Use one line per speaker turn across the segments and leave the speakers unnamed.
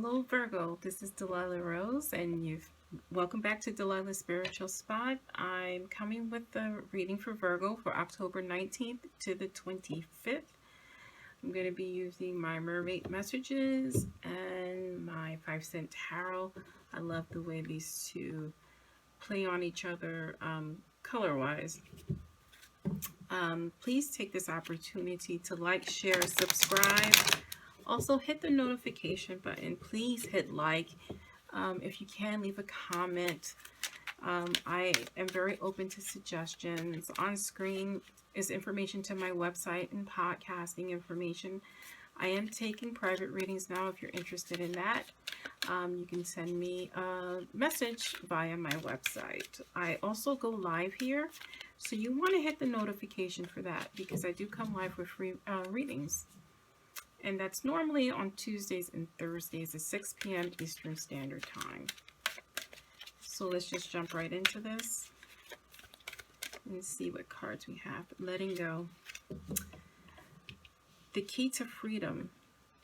Hello Virgo, this is Delilah Rose and welcome back to Delilahs Spiritual Spot. I'm coming with the reading for Virgo for October 19th to the 25th. I'm going to be using my mermaid messages and my 5-cent tarot. I love the way these two play on each other color-wise. Please take this opportunity to like, share, subscribe. Also hit the notification button. Please hit like. If you can, leave a comment. I am very open to suggestions. On screen is information to my website and podcasting information. I am taking private readings now if you're interested in that. You can send me a message via my website. I also go live here, so you want to hit the notification for that because I do come live with free readings. And that's normally on Tuesdays and Thursdays at 6 p.m. Eastern Standard Time. So let's just jump right into this and see what cards we have. Letting go. The key to freedom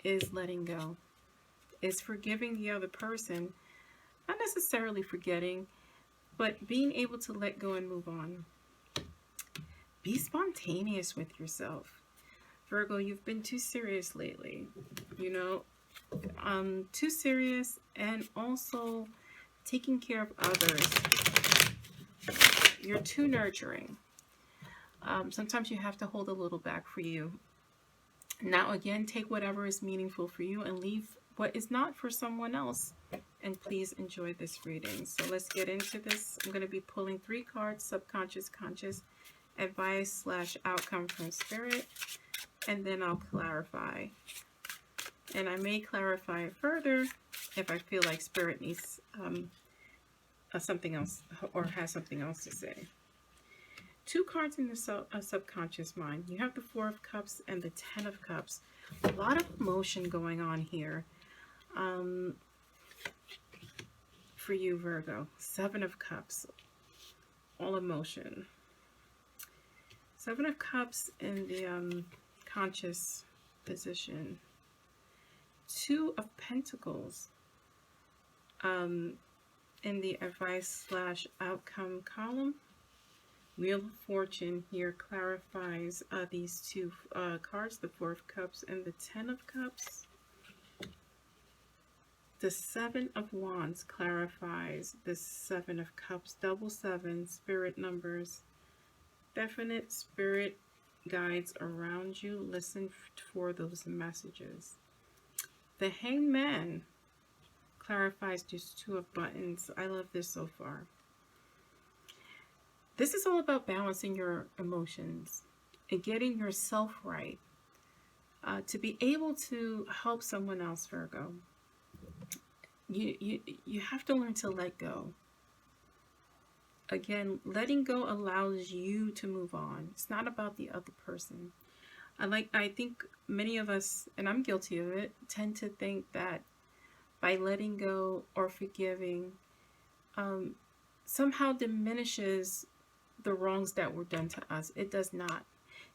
is letting go. Is forgiving the other person. Not necessarily forgetting, but being able to let go and move on. Be spontaneous with yourself. Virgo, you've been too serious lately, too serious, and also taking care of others. You're too nurturing. Sometimes you have to hold a little back for you. Now, again, take whatever is meaningful for you and leave what is not for someone else. And please enjoy this reading. So let's get into this. I'm going to be pulling 3 cards, subconscious, conscious, advice/outcome from spirit. And then I'll clarify. And I may clarify it further if I feel like spirit needs something else or has something else to say. 2 cards in the subconscious mind. You have the 4 of Cups and the 10 of Cups. A lot of emotion going on here. For you, Virgo. 7 of Cups. All emotion. 7 of Cups in the conscious position. 2 of Pentacles in the advice/outcome column. Wheel of Fortune here clarifies these 2 cards, the 4 of Cups and the 10 of Cups. The 7 of Wands clarifies the 7 of Cups, double 7, spirit numbers, definite spirit guides around you. Listen for those messages. The Hangman clarifies just 2 of Buttons. I love this so far. This is all about balancing your emotions and getting yourself right to be able to help someone else, Virgo. You have to learn to let go. Again, letting go allows you to move on. It's not about the other person. I think many of us, and I'm guilty of it, tend to think that by letting go or forgiving somehow diminishes the wrongs that were done to us. It does not.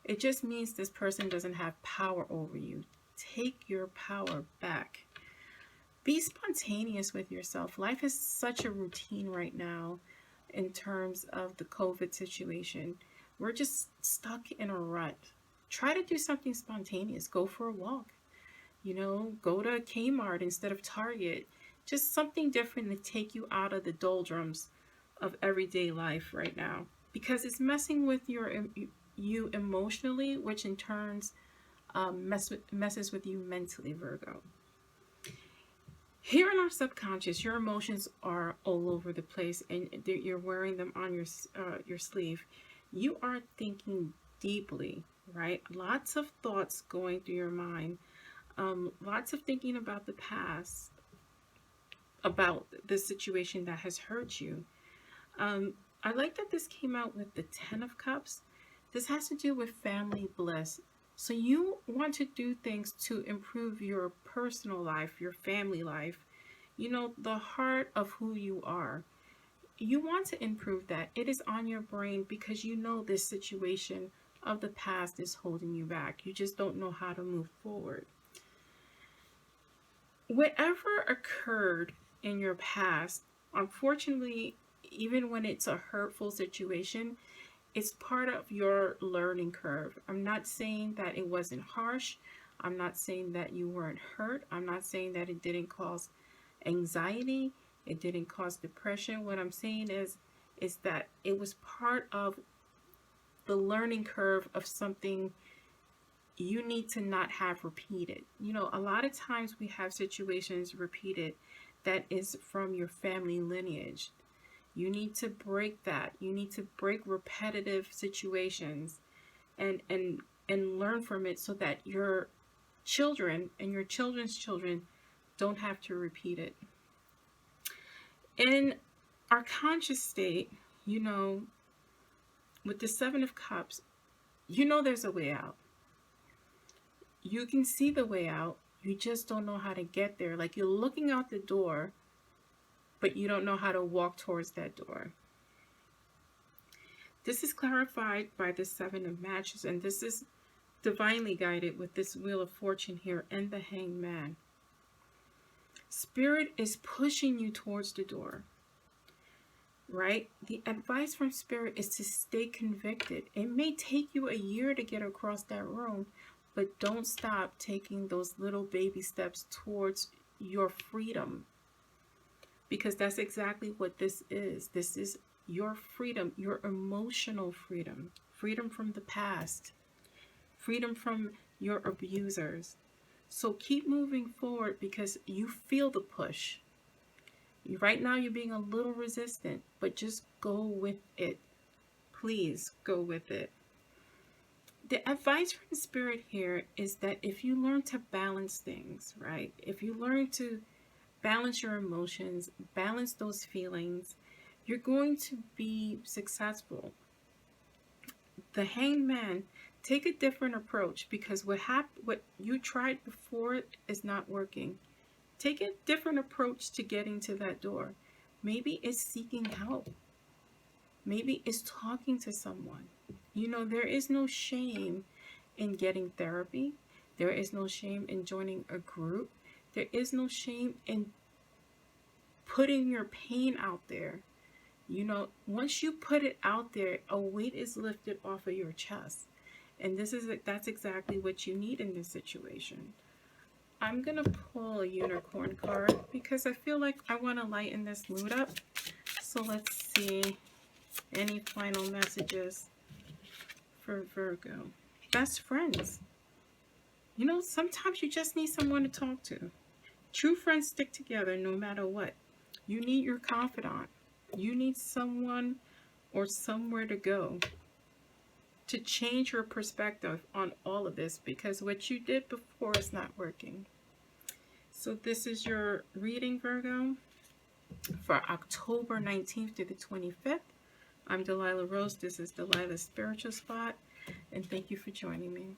It just means this person doesn't have power over you. Take your power back. Be spontaneous with yourself. Life is such a routine right now. In terms of the COVID situation, we're just stuck in a rut. Try to do something spontaneous. Go for a walk. Go to Kmart instead of Target. Just something different to take you out of the doldrums of everyday life right now, because it's messing with you emotionally, which in turns messes with you mentally, Virgo. Here in our subconscious, your emotions are all over the place, and you're wearing them on your sleeve. You are thinking deeply, right? Lots of thoughts going through your mind. Lots of thinking about the past, about the situation that has hurt you. I like that this came out with the 10 of Cups. This has to do with family bliss. So you want to do things to improve your personal life, your family life, the heart of who you are. You want to improve that. It is on your brain because this situation of the past is holding you back. You just don't know how to move forward. whatever occurred in your past, unfortunately, even when it's a hurtful situation, it's part of your learning curve. I'm not saying that it wasn't harsh. I'm not saying that you weren't hurt. I'm not saying that it didn't cause anxiety. It didn't cause depression. What I'm saying is that it was part of the learning curve of something you need to not have repeated. You know, a lot of times we have situations repeated that is from your family lineage. You need to break that. You need to break repetitive situations and learn from it so that your children and your children's children don't have to repeat it. In our conscious state, you know, with the Seven of Cups, you know there's a way out. You can see the way out. You just don't know how to get there. Like you're looking out the door, but you don't know how to walk towards that door. This is clarified by the Seven of Matches, and this is divinely guided with this Wheel of Fortune here and the Hanged Man. Spirit is pushing you towards the door, right? The advice from Spirit is to stay convicted. It may take you a year to get across that room, but don't stop taking those little baby steps towards your freedom, because that's exactly what this is. This is your freedom, your emotional freedom, freedom from the past, freedom from your abusers. So keep moving forward because you feel the push. Right now you're being a little resistant, but just go with it. Please go with it. The advice from Spirit here is that if you learn to balance things, right? If you learn to balance your emotions, balance those feelings, you're going to be successful. The Hanged Man, take a different approach, because what you tried before is not working. Take a different approach to getting to that door. Maybe it's seeking help. Maybe it's talking to someone. You know, there is no shame in getting therapy. There is no shame in joining a group. There is no shame in putting your pain out there. You know, once you put it out there, a weight is lifted off of your chest. And that's exactly what you need in this situation. I'm going to pull a unicorn card because I feel like I want to lighten this mood up. So let's see any final messages for Virgo. Best friends. You know, sometimes you just need someone to talk to. True friends stick together no matter what. You need your confidant. You need someone or somewhere to go to change your perspective on all of this, because what you did before is not working. So this is your reading, Virgo, for October 19th to the 25th. I'm Delilah Rose. This is Delilahs Spiritual Spot, and thank you for joining me.